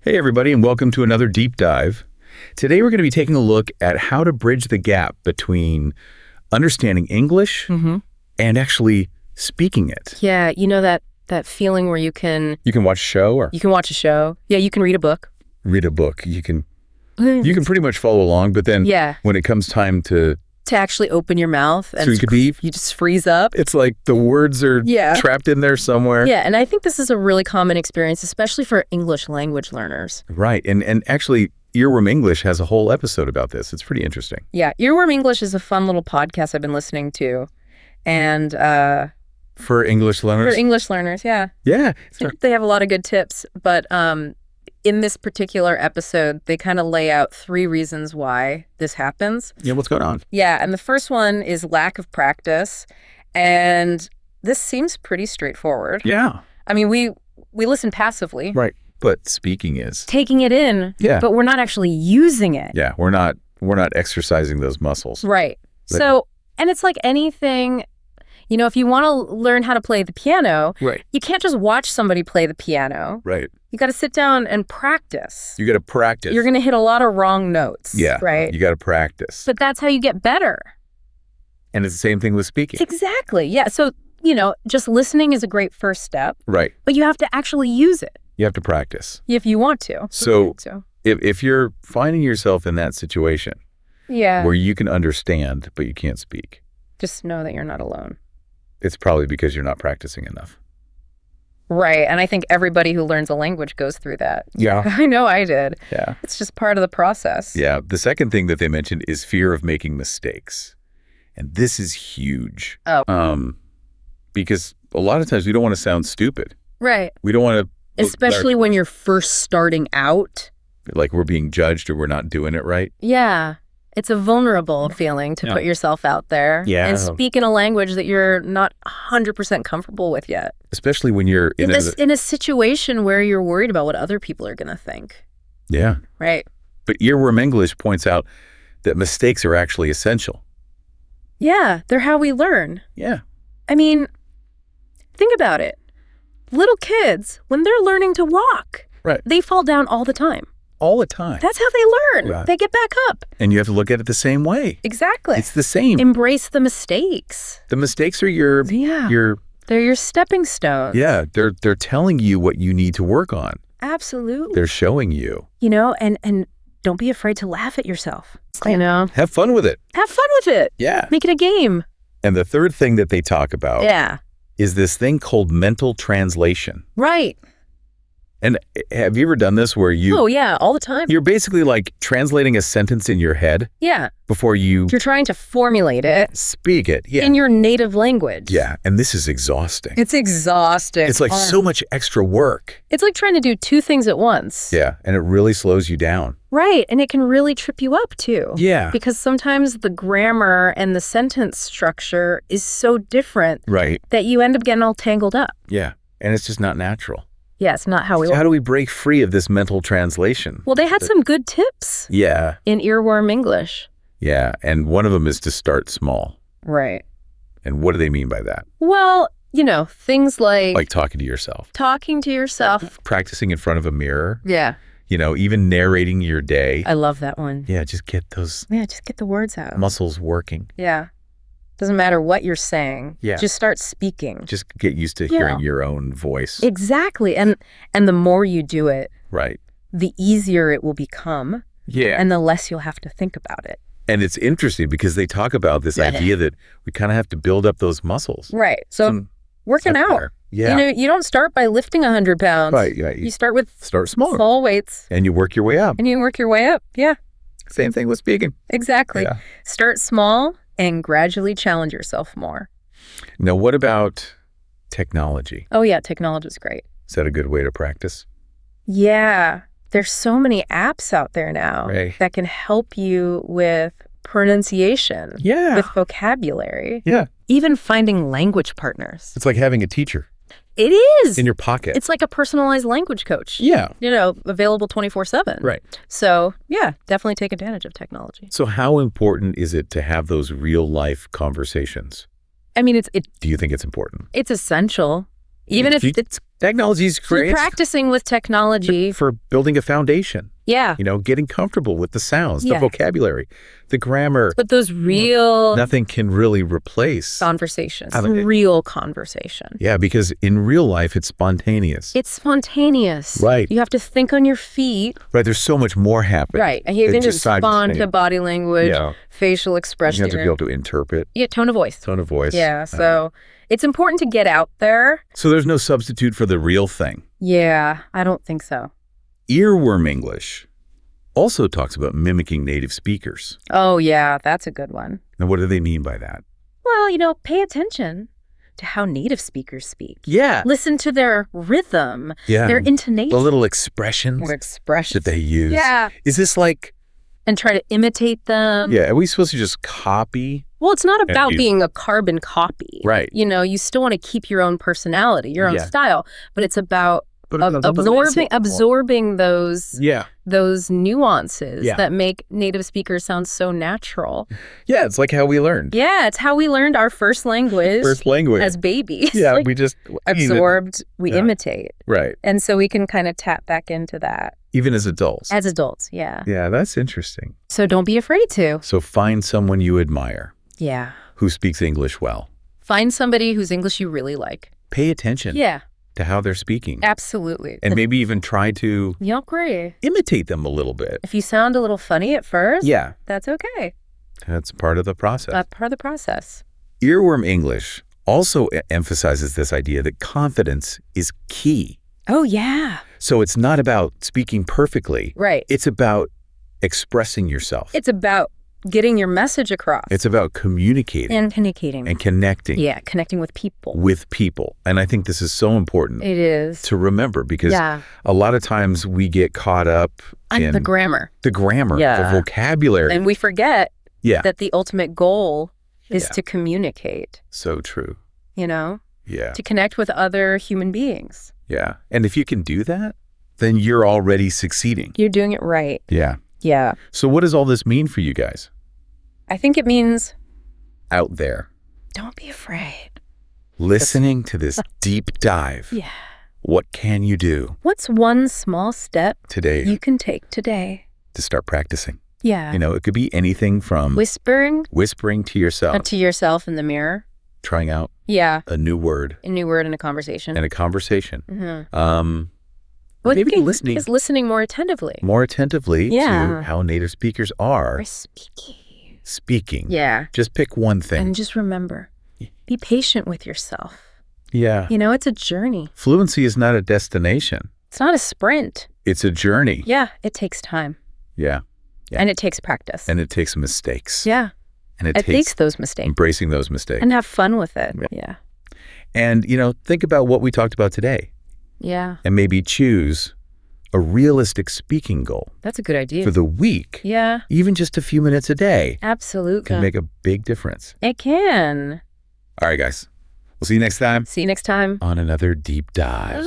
Hey everybody, and welcome to another deep dive. Today we're going to be taking a look at how to bridge the gap between understanding English and actually speaking it. Yeah, you know that feeling where you can watch a show or watch a show. Yeah, you can read a book. read a book. You can pretty much follow along, but then when it comes time to actually open your mouth and you just freeze up. It's like the words are trapped in there somewhere. Yeah, and I think this is a really common experience, especially for English language learners. Right, and actually Earworm English has a whole episode about this. It's pretty interesting. Yeah, Earworm English is a fun little podcast I've been listening to. And for English learners? For English learners, yeah. Yeah. They have a lot of good tips, but in this particular episode, they kind of lay out 3 reasons why this happens. Yeah, what's going on? Yeah, and the first one is lack of practice, and this seems pretty straightforward. Yeah. I mean, we listen passively. Right, but speaking is taking it in, but we're not actually using it. Yeah, we're not exercising those muscles. Right. So, and it's like anything, you know, if you want to learn how to play the piano, you can't just watch somebody play the piano. Right. You got to sit down and practice. You got to practice. You're going to hit a lot of wrong notes. Yeah. Right. You got to practice. But that's how you get better. And it's the same thing with speaking. Exactly. Yeah. So, you know, just listening is a great first step. Right. But you have to actually use it. You have to practice. If you want to. So if you're finding yourself in that situation where you can understand, but you can't speak, just know that you're not alone. It's probably because you're not practicing enough. Right. And I think everybody who learns a language goes through that. Yeah. I know I did. Yeah. It's just part of the process. Yeah. The second thing that they mentioned is fear of making mistakes. And this is huge. Oh. Because a lot of times we don't want to sound stupid. Right. We don't want to. Especially when you're first starting out. Like we're being judged or we're not doing it right. Yeah. It's a vulnerable feeling to put yourself out there and speak in a language that you're not 100% comfortable with yet. Especially when you're in Yeah. Right. But Earworm English points out that mistakes are actually essential. Yeah, they're how we learn. Yeah. I mean, think about it. Little kids, when they're learning to walk, they fall down all the time. All the time. That's how they learn. Right. They get back up. And you have to look at it the same way. Exactly. It's the same. Embrace the mistakes. The mistakes are your they're your stepping stones. Yeah, they're telling you what you need to work on. Absolutely. They're showing you. You know, and don't be afraid to laugh at yourself. You know. Have fun with it. Have fun with it. Yeah. Make it a game. And the third thing that they talk about is this thing called mental translation. Right. And have you ever done this where you... Oh, yeah, all the time. You're basically like translating a sentence in your head. Yeah. Before you're trying to formulate it. Speak it. Yeah. In your native language. Yeah. And this is exhausting. It's exhausting. It's like so much extra work. It's like trying to do 2 things at once. Yeah. And it really slows you down. Right. And it can really trip you up too. Yeah. Because sometimes the grammar and the sentence structure is so different. Right. That you end up getting all tangled up. Yeah. And it's just not natural. Yeah, it's not how we So how do we break free of this mental translation? Well, they had some good tips. Yeah. In Earworm English. Yeah, and one of them is to start small. Right. And what do they mean by that? Well, you know, things like talking to yourself. Talking to yourself. Practicing in front of a mirror. Yeah. You know, even narrating your day. I love that one. Yeah, just get those. Yeah, just get the words out. Muscles working. Yeah. Doesn't matter what you're saying. Yeah. Just start speaking. Just get used to hearing your own voice. Exactly. And the more you do it, the easier it will become. Yeah. And the less you'll have to think about it. And it's interesting because they talk about this idea that we kind of have to build up those muscles. Right. So working out. Yeah. You know, you don't start by lifting 100 pounds. Right. Yeah. You start with smaller. Small weights. And you work your way up. Yeah. Same thing with speaking. Exactly. Yeah. Start small and gradually challenge yourself more. Now, what about technology? Oh, yeah. Technology is great. Is that a good way to practice? Yeah. There's so many apps out there now that can help you with pronunciation, with vocabulary, even finding language partners. It's like having a teacher. It is. In your pocket. It's like a personalized language coach. Yeah. You know, available 24/7. Right. So, yeah, definitely take advantage of technology. So how important is it to have those real life conversations? I mean, Do you think it's important? It's essential. Even if it's technology's great. Practicing with technology. For building a foundation. Yeah. Getting comfortable with the sounds, the vocabulary, the grammar. But those real... Nothing can really replace... Conversations. Real conversation. Yeah, because in real life, it's spontaneous. It's spontaneous. Right. You have to think on your feet. Right, there's so much more happening. Right, and you can just respond to body language, facial expression. You have to be able to interpret. Yeah, tone of voice. Tone of voice. Yeah, so it's important to get out there. So there's no substitute for the real thing. Yeah, I don't think so. Earworm English also talks about mimicking native speakers. Oh, yeah, that's a good one. Now, what do they mean by that? Well, pay attention to how native speakers speak. Yeah. Listen to their rhythm, their intonation. The little expressions that they use. Yeah. Is this like... And try to imitate them. Yeah, are we supposed to just copy? Well, it's not about being a carbon copy. Right. You still want to keep your own personality, your own style, but it's about absorbing those nuances that make native speakers sound so natural. Yeah, it's like how we learned. Yeah, it's how we learned our first language. As babies. Yeah, like we just absorbed, we imitate. Right. And so we can kind of tap back into that. Even as adults. As adults, yeah. Yeah, that's interesting. So don't be afraid to. So find someone you admire. Yeah. Who speaks English well. Find somebody whose English you really like. Pay attention. Yeah. To how they're speaking. Absolutely. And maybe even try to imitate them a little bit. If you sound a little funny at first, that's okay. That's part of the process. That's part of the process. Earworm English also emphasizes this idea that confidence is key. Oh, yeah. So it's not about speaking perfectly. Right. It's about expressing yourself. It's about getting your message across. It's about communicating. And communicating. And connecting. Yeah, connecting with people. And I think this is so important. It is. To remember, because a lot of times we get caught up in... the grammar. The vocabulary. And we forget that the ultimate goal is to communicate. So true. Yeah. To connect with other human beings. Yeah. And if you can do that, then you're already succeeding. You're doing it right. Yeah. Yeah. So what does all this mean for you guys? I think it means... Out there. Don't be afraid. Listening to this deep dive. Yeah. What can you do? What's one small step today you can take today? To start practicing. Yeah. It could be anything from... Whispering to yourself. To yourself in the mirror. Trying out a new word. A new word in a conversation. Mm-hmm. Maybe listening. Is listening more attentively. To how native speakers are. Or Speaking. Yeah. Just pick one thing. And just remember, be patient with yourself. Yeah. It's a journey. Fluency is not a destination. It's not a sprint. It's a journey. Yeah. It takes time. Yeah. And it takes practice. And it takes mistakes. Yeah. And it takes those mistakes. Embracing those mistakes. And have fun with it. Yeah. And, think about what we talked about today. Yeah. And maybe choose a realistic speaking goal. That's a good idea. For the week. Yeah. Even just a few minutes a day. Absolutely. Can make a big difference. It can. All right, guys. We'll see you next time. See you next time. On another deep dive.